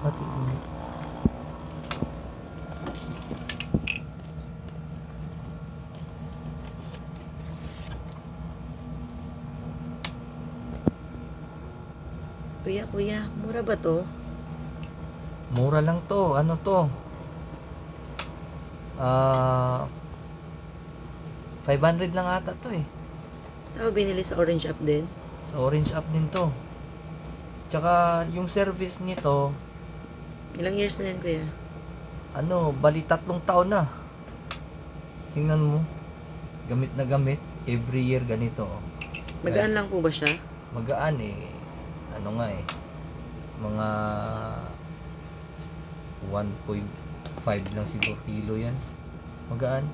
Pati init. Kuya, mura ba to? Mura lang to. Ano to? 500 lang ata to eh. Saan ko binili sa Orange App din? Sa Orange App din to. Tsaka yung service nito, Ilang years na yan, kuya? bali 3 taon na. Tingnan mo. Gamit na gamit. Every year ganito. Oh. Magaan Guys, lang po ba siya? magaan eh. Ano nga eh. Mga 1.5 lang siguro kilo yan. Magaan.